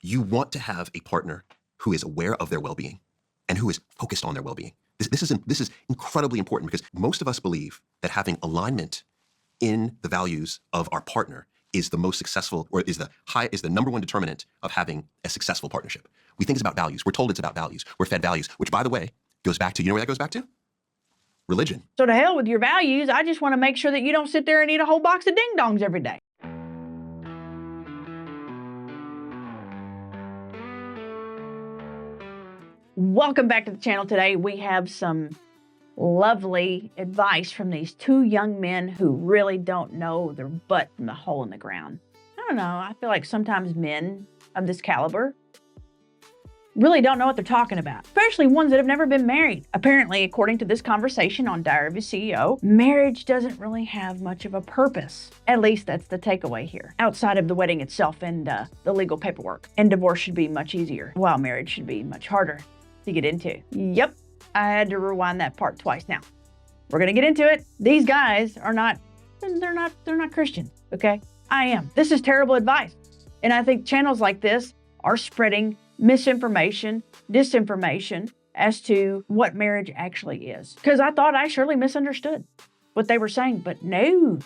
You want to have a partner who is aware of their well-being and who is focused on their well-being. This is incredibly important because most of us believe that having alignment in the values of our partner is the most successful, or is the number one determinant of having a successful partnership. We think it's about values. We're told it's about values. We're fed values, which, by the way, goes back to, you know where that goes back to? Religion. So to hell with your values. I just want to make sure that you don't sit there and eat a whole box of ding-dongs every day. Welcome back to the channel. Today we have some lovely advice from these two young men who really don't know their butt from the hole in the ground. I don't know, I feel like sometimes men of this caliber really don't know what they're talking about, especially ones that have never been married. Apparently, according to this conversation on Diary of a CEO, marriage doesn't really have much of a purpose. At least that's the takeaway here, outside of the wedding itself and the legal paperwork. And divorce should be much easier, while marriage should be much harder to get into. Yep, I had to rewind that part twice. Now, we're gonna get into it. These guys are not, they're not Christians, okay? I am. This is terrible advice. And I think channels like this are spreading misinformation, disinformation as to what marriage actually is. Because I thought I surely misunderstood what they were saying, but no,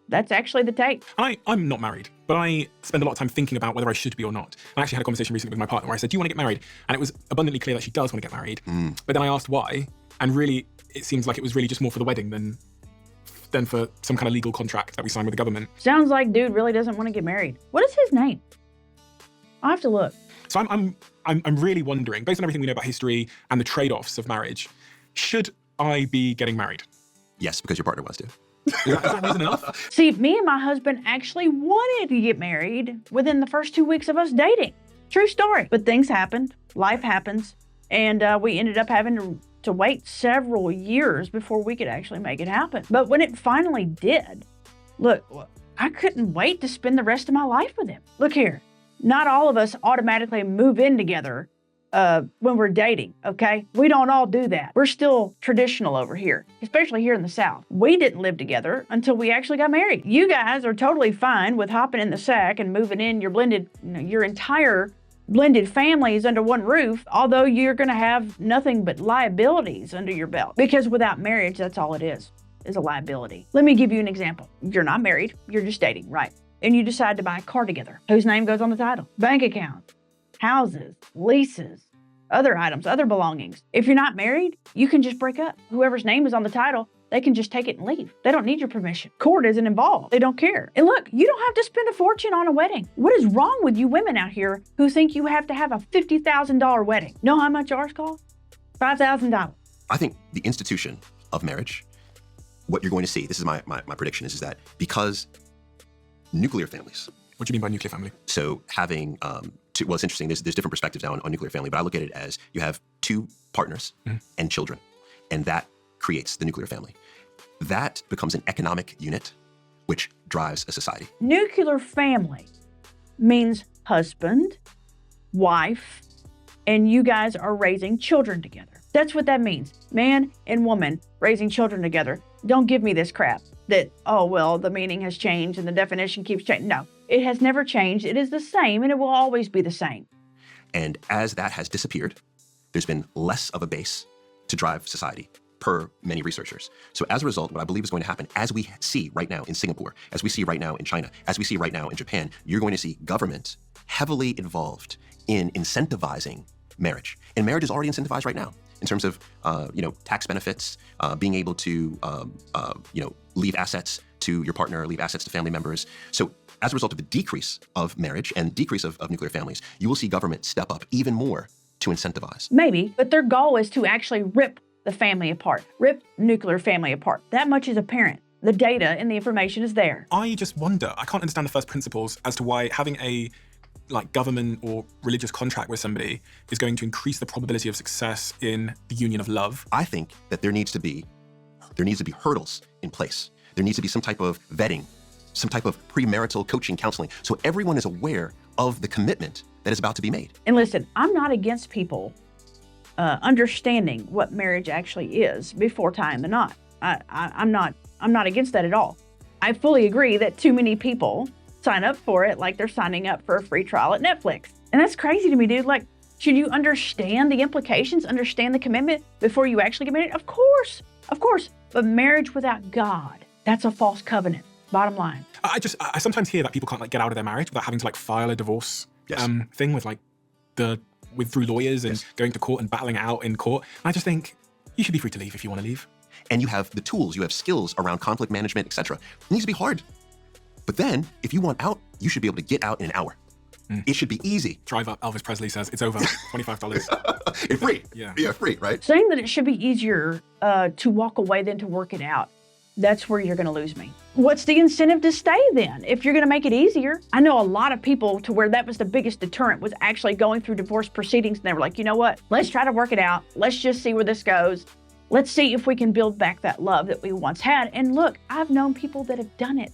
that's actually the take. I'm not married, but I spend a lot of time thinking about whether I should be or not. I actually had a conversation recently with my partner where I said, do you want to get married? And it was abundantly clear that she does want to get married. But then I asked why, and really, it seems like it was really just more for the wedding than for some kind of legal contract that we signed with the government. Sounds like dude really doesn't want to get married. What is his name? I'll have to look. So I'm really wondering, based on everything we know about history and the trade-offs of marriage, should I be getting married? Yes, because your partner wants to. Is that reason enough? See, me and my husband actually wanted to get married within the first 2 weeks of us dating. True story. But things happened, life happens, and we ended up having to wait several years before we could actually make it happen. But when it finally did, look, I couldn't wait to spend the rest of my life with him. Look here, not all of us automatically move in together when we're dating, okay? We don't all do that. We're still traditional over here, especially here in the South. We didn't live together until we actually got married. You guys are totally fine with hopping in the sack and moving in your blended, your entire blended families under one roof, although you're gonna have nothing but liabilities under your belt. Because without marriage, that's all it is a liability. Let me give you an example. You're not married, you're just dating, right? And you decide to buy a car together. Whose name goes on the title? Bank accounts, houses, leases, other items, other belongings. If you're not married, you can just break up. Whoever's name is on the title, they can just take it and leave. They don't need your permission. Court isn't involved. They don't care. And look, you don't have to spend a fortune on a wedding. What is wrong with you women out here who think you have to have a $50,000 wedding? Know how much ours cost? $5,000. I think the institution of marriage, what you're going to see, this is my prediction, is that because nuclear families. What do you mean by nuclear family? So having, well, it's interesting, there's different perspectives now on nuclear family, but I look at it as you have two partners and children, and that creates the nuclear family. That becomes an economic unit, which drives a society. Nuclear family means husband, wife, and you guys are raising children together. That's what that means. Man and woman raising children together. Don't give me this crap that, oh, well, the meaning has changed and the definition keeps changing. No, it has never changed. It is the same and it will always be the same. And as that has disappeared, there's been less of a base to drive society per many researchers. So as a result, what I believe is going to happen, as we see right now in Singapore, as we see right now in China, as we see right now in Japan, you're going to see government heavily involved in incentivizing marriage. And marriage is already incentivized right now in terms of, tax benefits, being able to, leave assets to your partner, leave assets to family members. So as a result of the decrease of marriage and decrease of nuclear families, you will see government step up even more to incentivize. Maybe, but their goal is to actually rip the family apart, rip nuclear family apart. That much is apparent. The data and the information is there. I just wonder, I can't understand the first principles as to why having a government or religious contract with somebody is going to increase the probability of success in the union of love. I think that there needs to be hurdles in place. There needs to be some type of vetting, some type of premarital coaching, counseling, so everyone is aware of the commitment that is about to be made. And listen, I'm not against people understanding what marriage actually is before tying the knot. I'm not against that at all. I fully agree that too many people sign up for it like they're signing up for a free trial at Netflix. And that's crazy to me, dude. Like, should you understand the implications, understand the commitment before you actually get married? Of course. But marriage without God, that's a false covenant, bottom line. I sometimes hear that people can't like get out of their marriage without having to like file a divorce thing with like through lawyers and going to court and battling it out in court. And I just think you should be free to leave if you want to leave. And you have the tools, you have skills around conflict management, etc. It needs to be hard. But then, if you want out, you should be able to get out in an hour. It should be easy. Drive up, Elvis Presley says, it's over, $25. It's free. Yeah, free, right? Saying that it should be easier to walk away than to work it out, that's where you're going to lose me. What's the incentive to stay then if you're going to make it easier? I know a lot of people to where that was the biggest deterrent was actually going through divorce proceedings, and they were like, you know what? Let's try to work it out. Let's just see where this goes. Let's see if we can build back that love that we once had. And look, I've known people that have done it.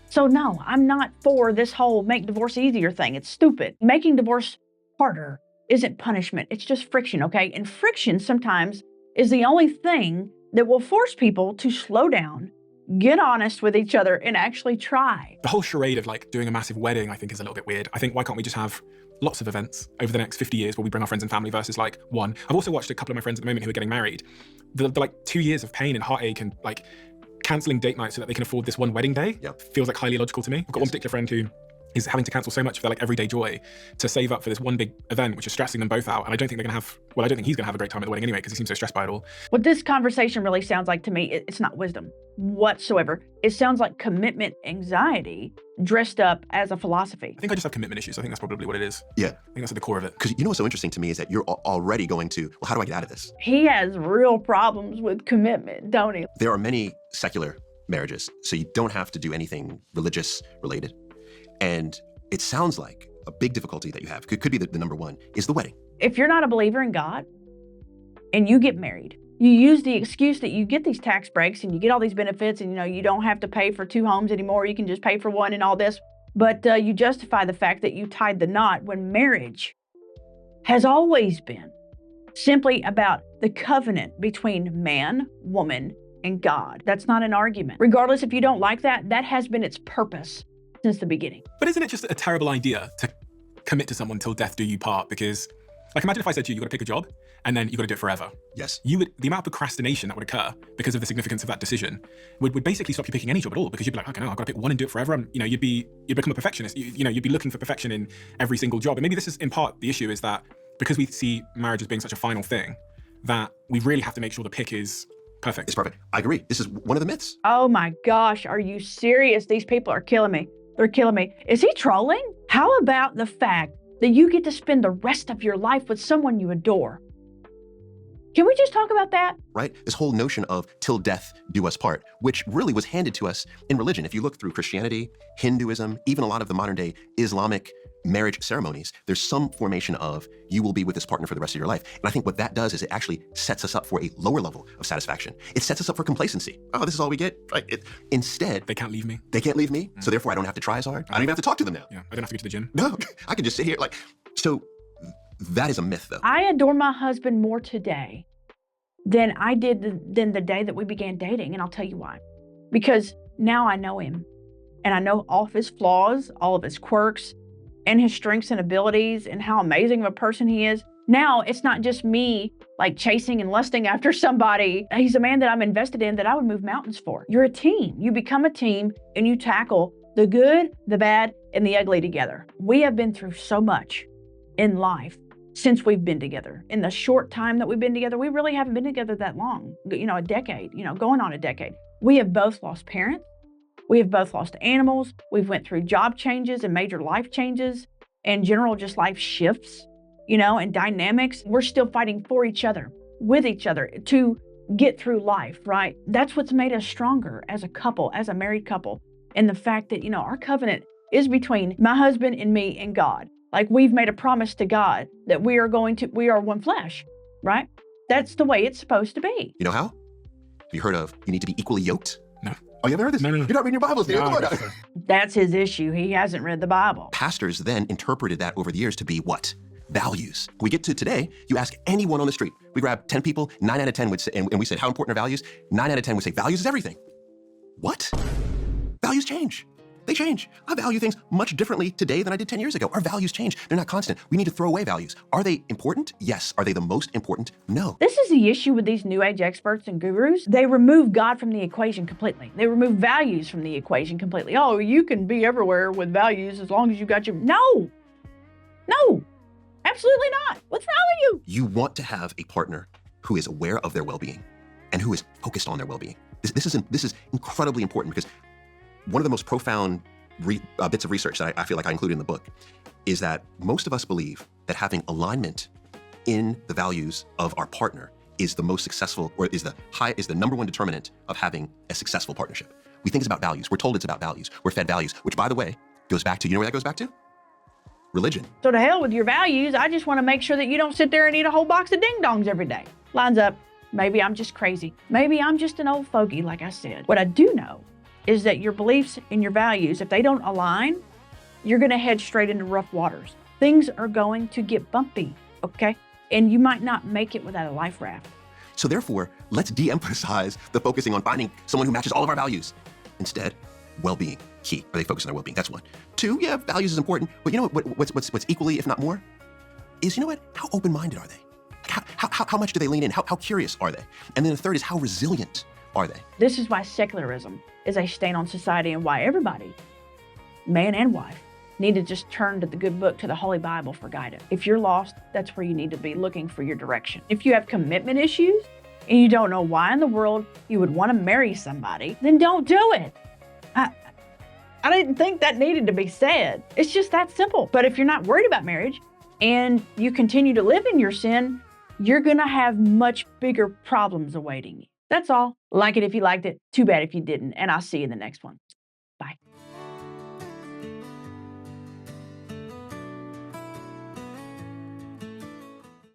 So no, I'm not for this whole make divorce easier thing. It's stupid. Making divorce harder isn't punishment. It's just friction, okay? And friction sometimes is the only thing that will force people to slow down, get honest with each other, and actually try. The whole charade of like doing a massive wedding, I think is a little bit weird. I think why can't we just have lots of events over the next 50 years where we bring our friends and family versus like one. I've also watched a couple of my friends at the moment who are getting married. The like 2 years of pain and heartache and like cancelling date nights so that they can afford this one wedding day feels like highly illogical to me. I've got one particular friend who is having to cancel so much of their like everyday joy to save up for this one big event, which is stressing them both out. And I don't think I don't think he's gonna have a great time at the wedding anyway, because he seems so stressed by it all. What this conversation really sounds like to me, it's not wisdom whatsoever. It sounds like commitment anxiety dressed up as a philosophy. I think I just have commitment issues. I think that's probably what it is. Yeah. I think that's at the core of it. Because you know what's so interesting to me is that you're already going to, well, how do I get out of this? He has real problems with commitment, don't he? There are many secular marriages, so you don't have to do anything religious related. And it sounds like a big difficulty that you have, could be the number one, is the wedding. If you're not a believer in God and you get married, you use the excuse that you get these tax breaks and you get all these benefits and you don't have to pay for 2 homes anymore, you can just pay for one and all this. But you justify the fact that you tied the knot when marriage has always been simply about the covenant between man, woman, and God. That's not an argument. Regardless if you don't like that, that has been its purpose since the beginning. But isn't it just a terrible idea to commit to someone till death do you part? Because like imagine if I said to you, you got to pick a job and then you got to do it forever. Yes. The amount of procrastination that would occur because of the significance of that decision would basically stop you picking any job at all, because you'd be like, okay, no, I've got to pick one and do it forever. And you'd become a perfectionist. You'd be looking for perfection in every single job. And maybe this is in part the issue, is that because we see marriage as being such a final thing, that we really have to make sure the pick is perfect. It's perfect. I agree. This is one of the myths. Oh my gosh, are you serious? These people are killing me. They're killing me. Is he trolling? How about the fact that you get to spend the rest of your life with someone you adore? Can we just talk about that? Right? This whole notion of till death do us part, which really was handed to us in religion. If you look through Christianity, Hinduism, even a lot of the modern day Islamic marriage ceremonies, there's some formation of you will be with this partner for the rest of your life. And I think what that does is it actually sets us up for a lower level of satisfaction. It sets us up for complacency. Oh, this is all we get. Right? Instead, They can't leave me. they can't leave me, so therefore I don't have to try as hard. I don't even have to talk to them now. Yeah, I don't have to go to the gym. No, I can just sit here so that is a myth though. I adore my husband more today than I did than the day that we began dating, and I'll tell you why. Because now I know him, and I know all of his flaws, all of his quirks, and his strengths and abilities, and how amazing of a person he is. Now it's not just me like chasing and lusting after somebody. He's a man that I'm invested in, that I would move mountains for. You're a team. You become a team and you tackle the good, the bad, and the ugly together. We have been through so much in life since we've been together. In the short time that we've been together, we really haven't been together that long. A decade, going on a decade. We have both lost parents. We have both lost animals. We've went through job changes and major life changes and general just life shifts, and dynamics. We're still fighting for each other, with each other to get through life, right? That's what's made us stronger as a couple, as a married couple. And the fact that, our covenant is between my husband and me and God. Like we've made a promise to God that we are one flesh, right? That's the way it's supposed to be. You know how? Have you heard of you need to be equally yoked? No. Oh, you haven't heard this? No. You're not reading your Bibles, dude. No, Come on now. That's his issue. He hasn't read the Bible. Pastors then interpreted that over the years to be what? Values. We get to today, you ask anyone on the street. We grab 10 people, 9 out of 10 would say, and we said, how important are values? 9 out of 10 would say, values is everything. What? Values change. They change. I value things much differently today than I did 10 years ago. Our values change. They're not constant. We need to throw away values. Are they important? Yes. Are they the most important? No. This is the issue with these New Age experts and gurus. They remove God from the equation completely. They remove values from the equation completely. Oh, you can be everywhere with values as long as you got your... No, absolutely not. What's wrong with you? You want to have a partner who is aware of their well-being and who is focused on their well-being. This is incredibly important, because one of the most profound bits of research that I feel like I included in the book is that most of us believe that having alignment in the values of our partner is the most successful, or is the number one determinant of having a successful partnership. We think it's about values. We're told it's about values. We're fed values, which, by the way, goes back to, you know where that goes back to? Religion. So to hell with your values. I just want to make sure that you don't sit there and eat a whole box of ding-dongs every day. Lines up. Maybe I'm just crazy. Maybe I'm just an old fogey, like I said. What I do know is that your beliefs and your values, if they don't align, you're going to head straight into rough waters. Things are going to get bumpy, okay? And you might not make it without a life raft. So therefore, let's de-emphasize the focusing on finding someone who matches all of our values. Instead, well-being, key. Are they focused on their well-being? That's one. Two, yeah, values is important, but you know what's equally, if not more, is, you know what? How open-minded are they? How much do they lean in? How curious are they? And then the third is, how resilient are they? This is why secularism is a stain on society, and why everybody, man and wife, need to just turn to the good book, to the Holy Bible, for guidance. If you're lost, that's where you need to be looking for your direction. If you have commitment issues and you don't know why in the world you would want to marry somebody, then don't do it. I didn't think that needed to be said. It's just that simple. But if you're not worried about marriage and you continue to live in your sin, you're going to have much bigger problems awaiting you. That's all. Like it if you liked it. Too bad if you didn't. And I'll see you in the next one.